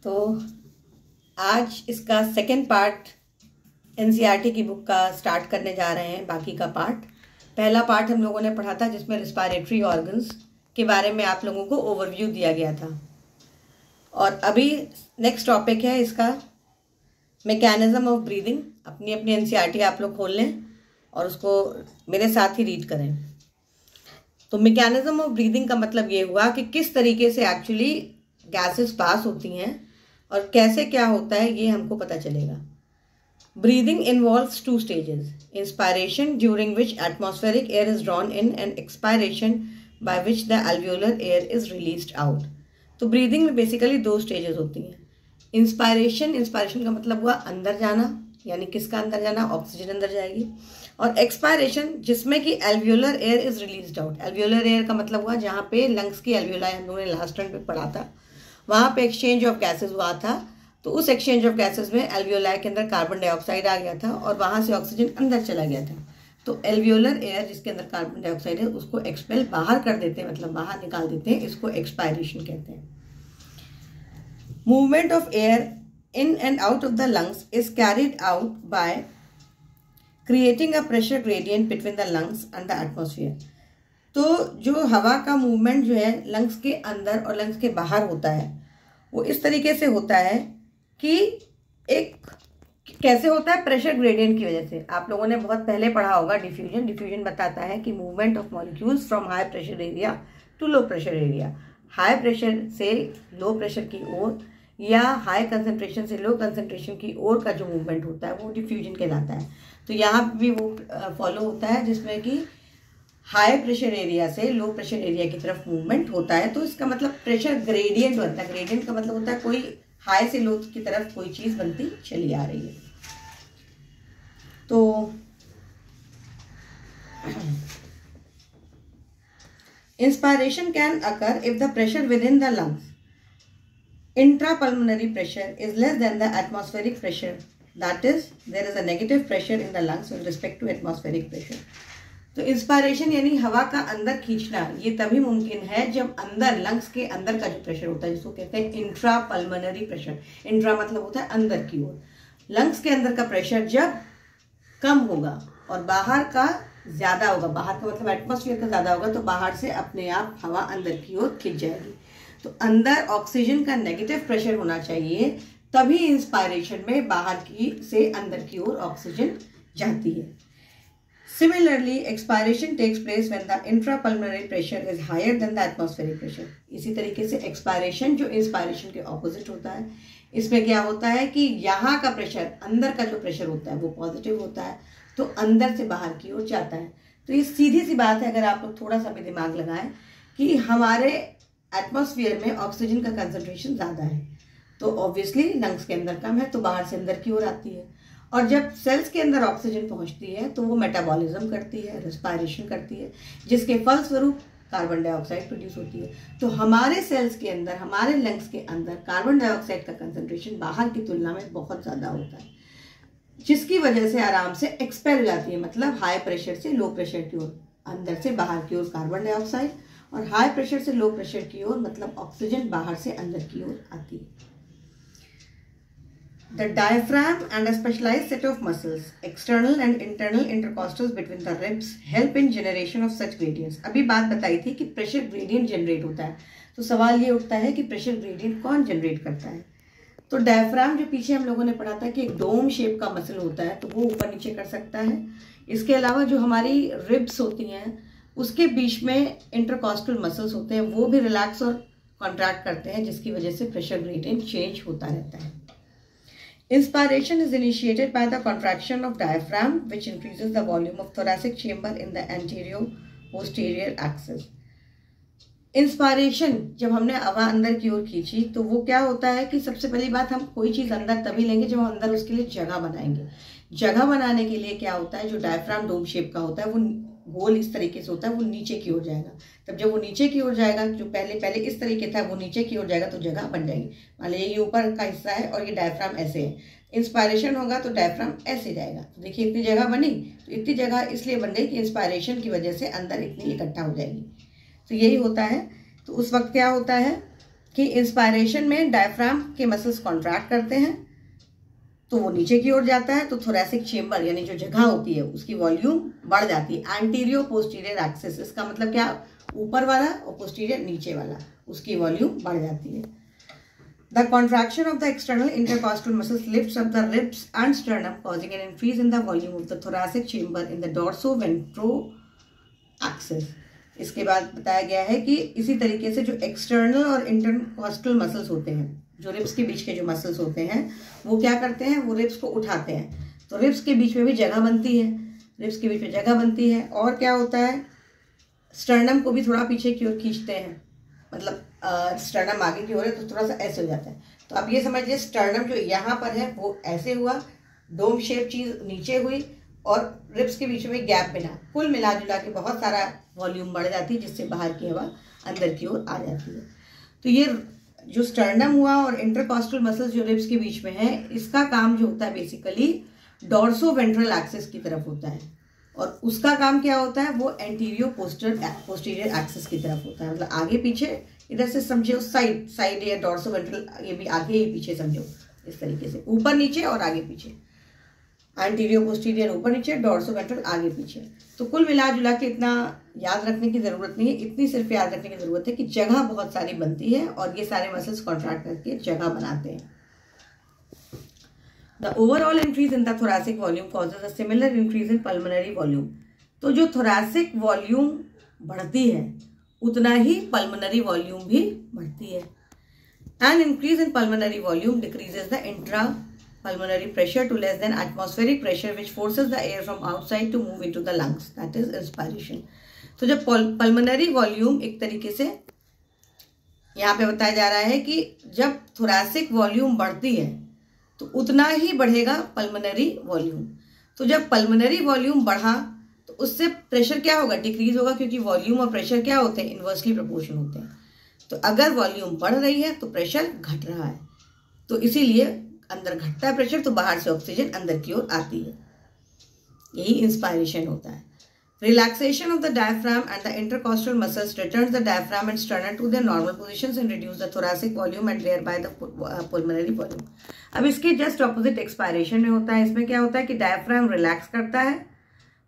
तो आज इसका सेकंड पार्ट एनसीईआरटी की बुक का स्टार्ट करने जा रहे हैं। बाकी का पार्ट, पहला पार्ट हम लोगों ने पढ़ा था जिसमें रिस्पायरेटरी ऑर्गन्स के बारे में आप लोगों को ओवरव्यू दिया गया था। और अभी नेक्स्ट टॉपिक है इसका मैकेनिज्म ऑफ ब्रीदिंग। अपनी अपनी एनसीईआरटी आप लोग खोल लें और उसको मेरे साथ ही रीड करें। तो मैकेनिज्म ऑफ ब्रीदिंग का मतलब ये हुआ कि किस तरीके से एक्चुअली गैसेस पास होती हैं और कैसे क्या होता है ये हमको पता चलेगा। Breathing involves 2 stages: inspiration during which atmospheric air is drawn in and expiration by which the alveolar air is released out. तो ब्रीदिंग में बेसिकली 2 stages होती हैं। इंस्पायरेशन का मतलब हुआ अंदर जाना, यानी किसका अंदर जाना, ऑक्सीजन अंदर जाएगी। और एक्सपायरेशन जिसमें कि alveolar air is released out. Alveolar air का मतलब हुआ जहाँ पे लंग्स की एल्वियोलाई हम लोगों ने लास्ट टाइम पे पढ़ा था, वहाँ पे एक्सचेंज ऑफ गैसेस हुआ था। तो उस एक्सचेंज ऑफ गैसेस में एल्वियोलाई के अंदर कार्बन डाइऑक्साइड आ गया था और वहाँ से ऑक्सीजन अंदर चला गया था। तो एल्वियोलर एयर जिसके अंदर कार्बन डाइऑक्साइड है उसको एक्सपेल बाहर कर देते हैं, मतलब बाहर निकाल देते हैं, इसको एक्सपायरेशन कहते हैं। Movement of air in and out of the lungs is carried out by creating a pressure gradient between the lungs and the atmosphere। तो जो हवा का मूवमेंट जो है लंग्स के अंदर और लंग्स के बाहर होता है वो इस तरीके से होता है कि एक कैसे होता है, प्रेशर ग्रेडियंट की वजह से। आप लोगों ने बहुत पहले पढ़ा होगा डिफ्यूजन। डिफ्यूजन बताता है कि movement of molecules from high pressure area to low pressure area. High pressure से लो प्रेशर की ओर या हाई कंसंट्रेशन से लो कंसंट्रेशन की ओर का जो मूवमेंट होता है वो डिफ्यूजन कहलाता है। तो यहाँ भी वो फॉलो होता है जिसमें कि हाई प्रेशर एरिया से लो प्रेशर एरिया की तरफ मूवमेंट होता है। तो इसका मतलब प्रेशर ग्रेडियंट बनता है। ग्रेडियंट का मतलब होता है कोई हाई से लो की तरफ कोई चीज़ बनती चली आ रही है। तो inspiration can occur if the pressure with in the lungs intrapulmonary pressure is less than the atmospheric pressure, that is there is a negative pressure in the lungs with respect to atmospheric pressure। तो inspiration यानी हवा का अंदर खींचना ये तभी मुमकिन है जब अंदर लंग्स के अंदर का जो प्रेशर होता है जिसको कहते हैं इंट्रापल्मोनरी प्रेशर। इंट्रा मतलब होता है अंदर की ओर। लंग्स के अंदर का प्रेशर जब कम होगा और बाहर का ज्यादा होगा, बाहर का मतलब एटमॉस्फेयर का ज्यादा होगा, तो बाहर से अपने आप हवा अंदर की ओर खिंच जाएगी। तो अंदर ऑक्सीजन का नेगेटिव प्रेशर होना चाहिए, तभी इंस्पायरेशन में बाहर की से अंदर की ओर ऑक्सीजन जाती है। Similarly expiration takes place when the intrapulmonary pressure is higher than the atmospheric pressure. इसी तरीके से एक्सपायरेशन जो इंस्पायरेशन के ऑपोजिट होता है, इसमें क्या होता है कि यहाँ का प्रेशर, अंदर का जो प्रेशर होता है वो पॉजिटिव होता है, तो अंदर से बाहर की ओर जाता है। तो ये सीधी सी बात है, अगर आप लोग थोड़ा सा भी दिमाग लगाएं कि हमारे एटमॉस्फेयर में ऑक्सीजन का कंसंट्रेशन ज़्यादा है तो ऑब्वियसली लंग्स के अंदर कम है, तो बाहर से अंदर की ओर आती है। और जब सेल्स के अंदर ऑक्सीजन पहुंचती है तो वो मेटाबॉलिज्म करती है, रेस्पायरेशन करती है, जिसके फलस्वरूप कार्बन डाइऑक्साइड प्रोड्यूस होती है। तो हमारे सेल्स के अंदर, हमारे लंग्स के अंदर कार्बन डाइऑक्साइड का कंसंट्रेशन बाहर की तुलना में बहुत ज़्यादा होता है, जिसकी वजह से आराम से एक्सपेल हो जाती है, मतलब हाई प्रेशर से लो प्रेशर की ओर, अंदर से बाहर की ओर कार्बन डाइऑक्साइड, और हाई प्रेशर से लो प्रेशर की ओर मतलब ऑक्सीजन बाहर से अंदर की ओर आती है। The diaphragm and a specialized set of muscles, external and internal intercostals between the ribs, help in generation of such gradients। अभी बात बताई थी कि प्रेशर ग्रेडियंट जनरेट होता है, तो सवाल ये उठता है कि प्रेशर ग्रेडियंट कौन जनरेट करता है। तो डायफ्राम जो पीछे हम लोगों ने पढ़ा था कि एक डोम शेप का मसल होता है, तो वो ऊपर नीचे कर सकता है। इसके अलावा जो हमारी रिब्स होती हैं उसके बीच में इंटरकॉस्टल मसल्स होते हैं, वो भी रिलैक्स और कॉन्ट्रैक्ट करते हैं, जिसकी वजह से प्रेशर ग्रेडियंट चेंज होता रहता है। Inspiration is initiated by the contraction of diaphragm which increases the volume of thoracic chamber in the anterior posterior axis. Inspiration जब हमने हवा अंदर की ओर खींची तो वो क्या होता है कि सबसे पहली बात, हम कोई चीज़ अंदर तभी लेंगे जब हम अंदर उसके लिए जगह बनाएंगे। जगह बनाने के लिए क्या होता है, जो डायफ्राम डोम शेप का होता है वो गोल इस तरीके से होता है, वो नीचे की ओर जाएगा। तब जब वो नीचे की ओर जाएगा, जो पहले इस तरीके था वो नीचे की ओर जाएगा तो जगह बन जाएगी। मान लीजिए ये ऊपर का हिस्सा है और ये डायफ्राम ऐसे है, इंस्पायरेशन होगा तो डायफ्राम ऐसे जाएगा, तो देखिए इतनी जगह बनी। तो इतनी जगह इसलिए बन गई कि इंस्पायरेशन की वजह से अंदर इतनी इकट्ठा हो जाएगी। तो यही होता है। तो उस वक्त क्या होता है कि इंस्पायरेशन में डायफ्राम के मसल्स कॉन्ट्रैक्ट करते हैं तो वो नीचे की ओर जाता है, तो थोरैसिक चेम्बर यानी जो जगह होती है उसकी वॉल्यूम बढ़ जाती है। एंटीरियर पोस्टीरियर एक्सिस, इसका मतलब क्या, ऊपर वाला और पोस्टीरियर नीचे वाला, उसकी वॉल्यूम बढ़ जाती है। The contraction of the external intercostal muscles lifts up the ribs and sternum, causing an increase in the volume of the thoracic chamber in the dorsoventral axis. इसके बाद बताया गया है कि इसी तरीके से जो एक्सटर्नल और इंटरकॉस्टल मसल्स होते हैं, जो रिब्स के बीच के जो मसल्स होते हैं, वो क्या करते हैं, वो रिब्स को उठाते हैं। तो रिब्स के बीच में भी जगह बनती है, रिब्स के बीच में जगह बनती है। और क्या होता है, स्टर्नम को भी थोड़ा पीछे की ओर खींचते हैं, मतलब स्टर्नम आगे की ओर है तो थोड़ा सा ऐसे हो जाता है। तो आप ये समझिए, स्टर्नम जो यहाँ पर है वो ऐसे हुआ, डोम शेप चीज नीचे हुई और रिब्स के बीच में गैप बना। कुल मिला जुला के बहुत सारा वॉल्यूम बढ़ जाती है, जिससे बाहर की हवा अंदर की ओर आ जाती है। तो ये जो स्टर्नम हुआ और इंटरकॉस्टल मसल्स जो रिब्स के बीच में है, इसका काम जो होता है बेसिकली डॉर्सोवेंट्रल एक्सिस की तरफ होता है, और उसका काम क्या होता है, वो एंटीरियर पोस्टीरियर एक्सिस की तरफ होता है। मतलब आगे पीछे, इधर से समझो साइड या डॉर्सोवेंट्रल, ये भी आगे ही पीछे समझो, इस तरीके से ऊपर नीचे और आगे पीछे, एंटीरियर पोस्टीरियर ऊपर नीचे, डॉर्सोवेंट्रल आगे पीछे। तो कुल मिला जुला के इतना याद रखने की जरूरत नहीं है, इतनी सिर्फ याद रखने की जरूरत है कि जगह बहुत सारी बनती है और ये सारे मसल्स कॉन्ट्रैक्ट करके जगह बनाते हैं। The overall increase in the thoracic volume causes a similar increase in pulmonary volume. तो जो thoracic volume बढ़ती है उतना ही pulmonary volume भी बढ़ती है। An increase in pulmonary volume decreases the intrapulmonary pressure to less than atmospheric pressure, which forces the air from outside to move into the lungs. That is inspiration. तो जब pulmonary volume एक तरीके से यहाँ पे बताया जा रहा है कि जब thoracic volume बढ़ती है तो उतना ही बढ़ेगा पल्मोनरी वॉल्यूम। तो जब पल्मोनरी वॉल्यूम बढ़ा तो उससे प्रेशर क्या होगा, डिक्रीज होगा, क्योंकि वॉल्यूम और प्रेशर क्या होते हैं, इन्वर्सली प्रोपोर्शन होते हैं। तो अगर वॉल्यूम बढ़ रही है तो प्रेशर घट रहा है, तो इसीलिए अंदर घटता है प्रेशर, तो बाहर से ऑक्सीजन अंदर की ओर आती है। यही इंस्पायरेशन होता है। Relaxation of the diaphragm and the intercostal muscles returns the diaphragm and sternum to their normal positions and reduce the thoracic volume and thereby the pulmonary volume. अब इसके जस्ट ऑपोजिट एक्सपायरेशन में होता है। इसमें क्या होता है कि डायफ्राम रिलैक्स करता है,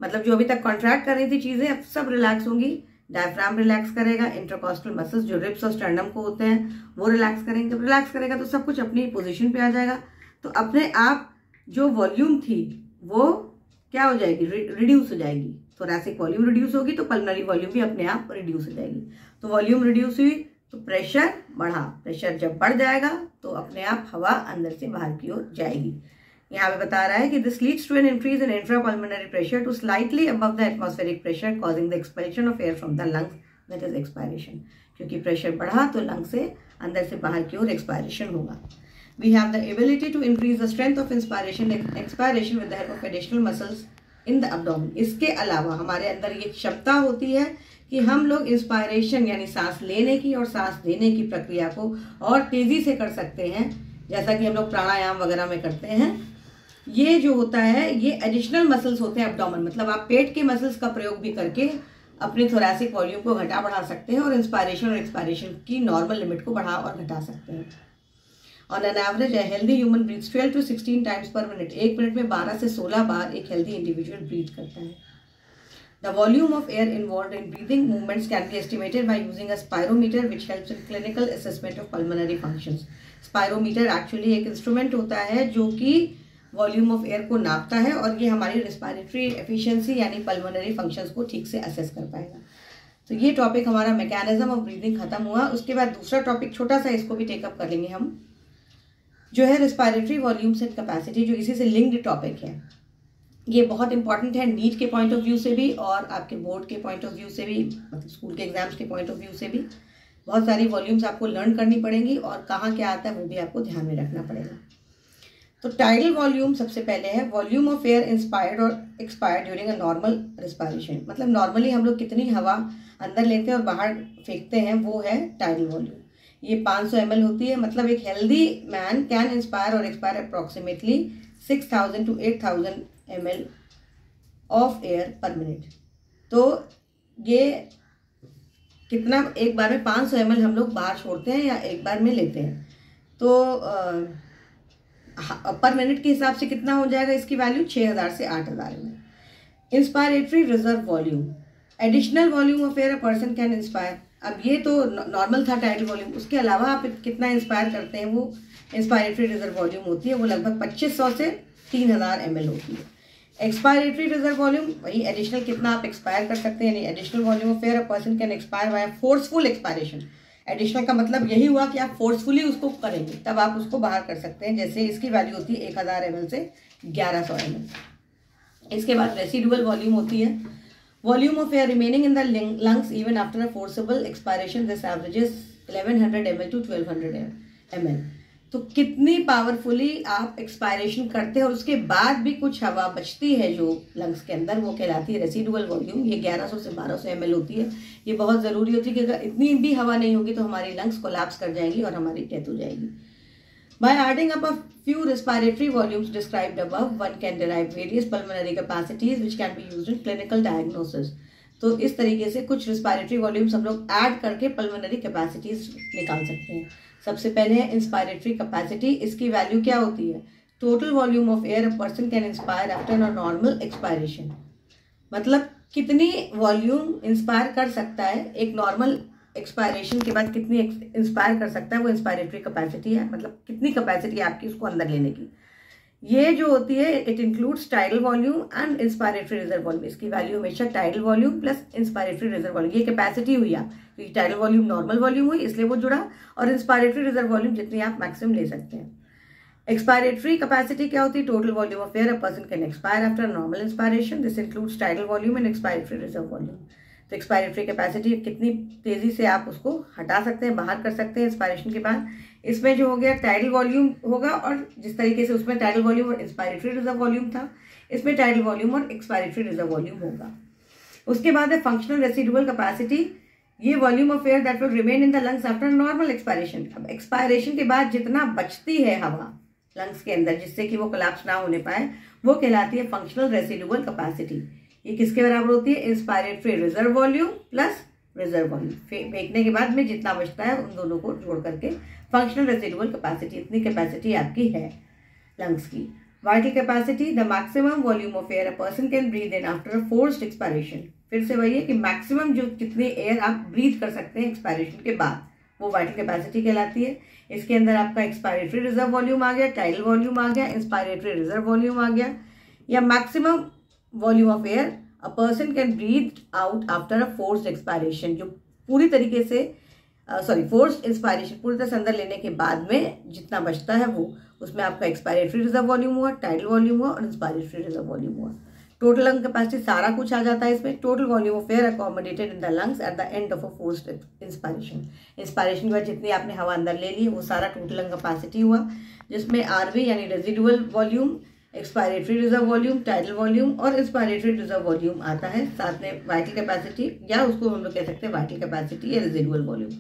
मतलब जो अभी तक कॉन्ट्रैक्ट कर रही थी चीजें अब सब रिलैक्स होंगी। डायफ्राम रिलैक्स करेगा, इंटरकॉस्टल मसल्स जो रिब्स और स्टर्नम को होते हैं वो रिलैक्स करेंगे। जब रिलैक्स करेगा तो सब कुछ अपनी पोजिशन पे आ जाएगा, तो अपने आप जो वॉल्यूम थी वो क्या हो जाएगी, रिड्यूस हो जाएगी। थोरैसिक वॉल्यूम रिड्यूस होगी तो पल्मोनरी वॉल्यूम भी अपने आप रिड्यूस हो जाएगी। तो वॉल्यूम रिड्यूस हुई तो प्रेशर बढ़ा, प्रेशर जब बढ़ जाएगा तो अपने आप हवा अंदर से बाहर की ओर जाएगी। यहाँ पे बता रहा है कि this leads to an increase in intrapulmonary pressure to slightly above the atmospheric pressure causing the expulsion of air from the lungs, that is expiration. क्योंकि प्रेशर बढ़ा तो लंग से अंदर से बाहर की ओर एक्सपायरेशन होगा। We have the ability to increase the strength of inspiration and expiration with the help of additional muscles in the abdomen. इसके अलावा हमारे अंदर ये क्षमता होती है कि हम लोग इंस्पायरेशन यानी सांस लेने की और सांस देने की प्रक्रिया को और तेजी से कर सकते हैं, जैसा कि हम लोग प्राणायाम वगैरह में करते हैं। ये जो होता है ये एडिशनल मसल्स होते हैं एब्डोमेन, मतलब आप पेट के मसल्स का प्रयोग भी करके अपनी थोरैसिक वॉल्यूम को घटा बढ़ा सकते हैं और इंस्पायरेशन और एक्सपायरेशन की नॉर्मल लिमिट को बढ़ा और घटा सकते हैं। On an average, a healthy human breathes 12 to 16 times per minute. एक मिनट में 12 से 16 बार एक healthy individual breathe करता है। The volume of air involved in breathing movements can be estimated by using a spirometer, which helps in clinical assessment of pulmonary functions. Spirometer actually एक instrument होता है जो कि volume of air को नापता है और ये हमारी respiratory efficiency यानी pulmonary functions को ठीक से assess कर पाएगा। तो ये टॉपिक हमारा mechanism of breathing खत्म हुआ। उसके बाद दूसरा टॉपिक छोटा सा, इसको भी टेकअप कर लेंगे हम, जो है रेस्पिरेटरी वॉल्यूम्स एंड कैपेसिटी, जो इसी से लिंक्ड टॉपिक है। ये बहुत इंपॉर्टेंट है नीट के पॉइंट ऑफ व्यू से भी और आपके बोर्ड के पॉइंट ऑफ व्यू से भी, मतलब स्कूल के एग्जाम्स के पॉइंट ऑफ व्यू से भी। बहुत सारी वॉल्यूम्स आपको लर्न करनी पड़ेंगी और कहाँ क्या आता है वो भी आपको ध्यान में रखना पड़ेगा। तो टाइडल वॉल्यूम सबसे पहले है वॉल्यूम ऑफ एयर इंस्पायर्ड और expired during a normal respiration, मतलब नॉर्मली हम लोग कितनी हवा अंदर लेते हैं और बाहर फेंकते हैं, वो है टाइडल वॉल्यूम। ये 500 ml होती है, मतलब एक हेल्दी मैन कैन इंस्पायर और expire approximately 6000 to 8000 ml of air पर मिनट। तो ये कितना एक बार में 500 ml हम लोग बाहर छोड़ते हैं या एक बार में लेते हैं, तो पर मिनट के हिसाब से कितना हो जाएगा इसकी वैल्यू 6000 से 8000 ml। Inspiratory reserve volume, additional volume of air a person can inspire. अब ये तो नॉर्मल था टाइडल वॉल्यूम, उसके अलावा आप कितना इंस्पायर करते हैं वो इंस्पायरेटरी रिजर्व वॉल्यूम होती है, वो लगभग 2500 से 3000 ml होती है। एक्सपायरेटरी रिजर्व वॉल्यूम, वही एडिशनल कितना आप एक्सपायर कर सकते हैं, यानी additional volume of air a person can expire by forceful expiration. Additional का मतलब यही हुआ कि आप फोर्सफुली उसको करेंगे तब आप उसको बाहर कर सकते हैं, जैसे इसकी वैल्यू होती है 1000 ml से 1100 ml। इसके बाद रेसिडुअल वॉल्यूम होती है, volume of air remaining in the lungs even after a forcible expiration, this averages 1100 ml to 1200 ml। तो कितनी पावरफुली आप एक्सपायरेशन करते हैं और उसके बाद भी कुछ हवा बचती है जो लंग्स के अंदर, वो कहलाती है रेसिडुअल वॉल्यूम। ये 1100 से 1200 ml होती है। ये बहुत ज़रूरी होती है कि अगर इतनी भी हवा नहीं होगी तो हमारी लंग्स कोलैप्स कर जाएंगी और हमारी डेथ हो जाएगी। By adding up a few respiratory volumes described above, one can derive various pulmonary capacities which can be used in clinical diagnosis। तो इस तरीके से कुछ रेस्पिरेटरी वॉल्यूम्स हम लोग ऐड करके पल्मोनरी कैपेसिटीज निकाल सकते हैं। सबसे पहले है इंस्पायरेटरी कैपेसिटी। इसकी वैल्यू क्या होती है, total volume of air a person can inspire after a normal expiration. मतलब कितनी वॉल्यूम इंस्पायर कर सकता है एक नॉर्मल एक्सपायरेशन के बाद, कितनी इंस्पायर कर सकता है, वो इंस्पायरेटरी कैपेसिटी है। मतलब कितनी कैपेसिटी है आपकी उसको अंदर लेने की। ये जो होती है it includes tidal volume and inspiratory reserve volume. इसकी वैल्यू हमेशा tidal volume plus inspiratory reserve volume, ये कैपेसिटी हुई आप, तो टाइडल वॉल्यूम नॉर्मल वॉल्यूम हुई इसलिए वो जुड़ा, और इंस्पायरेटरी रिजर्व वॉल्यूम जितनी आप मैक्सिमम ले सकते हैं। एक्सपायरेटरी कैपेसिटी क्या होती है, total volume of air a person can expire after normal inspiration, this includes tidal volume and expiratory reserve volume. तो एक्सपायरेटरी कैपेसिटी कितनी तेजी से आप उसको हटा सकते हैं, बाहर कर सकते हैं इंस्पायरेशन के बाद। इसमें जो हो गया टाइडल वॉल्यूम होगा, और जिस तरीके से उसमें टाइडल वॉल्यूम और इंस्पायरेटरी रिजर्व वॉल्यूम था, इसमें टाइडल वॉल्यूम और एक्सपायरेटरी रिजर्व वॉल्यूम होगा। उसके बाद है फंक्शनल रेसिडुअल कैपेसिटी। ये volume of air that will remain in the lungs after normal expiration. अब एक्सपायरेशन के बाद जितना बचती है हवा लंग्स के अंदर जिससे कि वो कोलैप्स ना होने पाए, वो कहलाती है फंक्शनल रेसिडुअल कैपेसिटी। ये किसके बराबर होती है, inspiratory reserve volume plus reserve volume. फेंकने के बाद में जितना बचता है उन दोनों को जोड़ करके फंक्शनल रेसिडुअल कैपेसिटी, इतनी कैपेसिटी आपकी है लंग्स की। Vital capacity, the maximum volume of air a person can breathe in after a forced expiration. फिर से वही है कि मैक्सिमम जो कितनी एयर आप ब्रीथ कर सकते हैं एक्सपायरेशन के बाद, वो वाइटल कैपेसिटी कहलाती है। इसके अंदर आपका एक्सपायरेटरी रिजर्व वॉल्यूम आ गया, टाइडल वॉल्यूम आ गया, इंस्पायरेटरी रिजर्व वॉल्यूम आ गया, या maximum volume of air a person can breathe out after a forced expiration. जो पूरी तरीके से फोर्स्ड इंस्पायरेशन पूरी तरह से अंदर लेने के बाद में जितना बचता है वो, उसमें आपका एक्सपायरेटरी रिजर्व वॉल्यूम हुआ, टाइडल वॉल्यूम हुआ और इंस्पायरेटरी रिजर्व वॉल्यूम हुआ। टोटल लंग कैपेसिटी सारा कुछ आ जाता है इसमें। Total volume of air accommodated in the lungs at the end of a forced inspiration. Inspiration के बाद जितनी आपने हवा अंदर ले ली वो सारा टोटल लंग कैपेसिटी हुआ, जिसमें आरवी यानी residual volume, expiratory reserve volume, tidal volume और इंस्पायरेटरी रिजर्व वॉल्यूम आता है। साथ में वाइटल कैपेसिटी, या उसको हम लोग कह सकते हैं वाइटल कैपेसिटी या रेजिडुअल वॉल्यूम।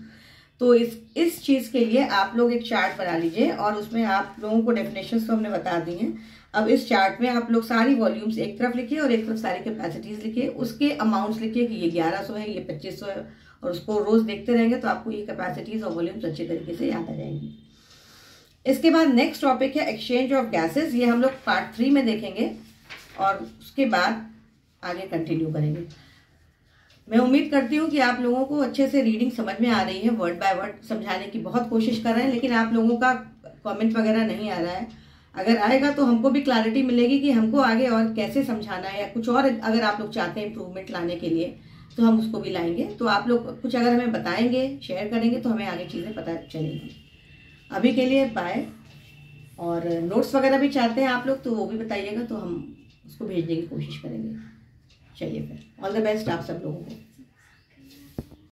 तो इस चीज़ के लिए आप लोग एक चार्ट बना लीजिए और उसमें आप लोगों को डेफिनेशंस तो हमने बता दी हैं। अब इस चार्ट में आप लोग सारी वॉल्यूम्स एक तरफ लिखिए और एक तरफ सारी कैपेसिटीज लिखिए, उसके अमाउंट्स लिखिए कि ये 1100 है, ये 2500 है, और उसको रोज देखते रहेंगे तो आपको ये कैपेसिटीज और वॉल्यूम्स अच्छे तरीके से याद आ जाएंगी। इसके बाद नेक्स्ट टॉपिक है एक्सचेंज ऑफ गैसेस। ये हम लोग पार्ट 3 में देखेंगे और उसके बाद आगे कंटिन्यू करेंगे। मैं उम्मीद करती हूँ कि आप लोगों को अच्छे से रीडिंग समझ में आ रही है। वर्ड बाय वर्ड समझाने की बहुत कोशिश कर रहे हैं, लेकिन आप लोगों का कमेंट वगैरह नहीं आ रहा है। अगर आएगा तो हमको भी क्लैरिटी मिलेगी कि हमको आगे और कैसे समझाना है, या कुछ और अगर आप लोग चाहते हैं इम्प्रूवमेंट लाने के लिए तो हम उसको भी लाएंगे। तो आप लोग कुछ अगर हमें बताएंगे, शेयर करेंगे तो हमें आगे चीज़ें पता चलेंगी। अभी के लिए बाय। और नोट्स वगैरह भी चाहते हैं आप लोग तो वो भी बताइएगा, तो हम उसको भेजने की कोशिश करेंगे। चलिए फिर, ऑल द बेस्ट आप सब लोगों को।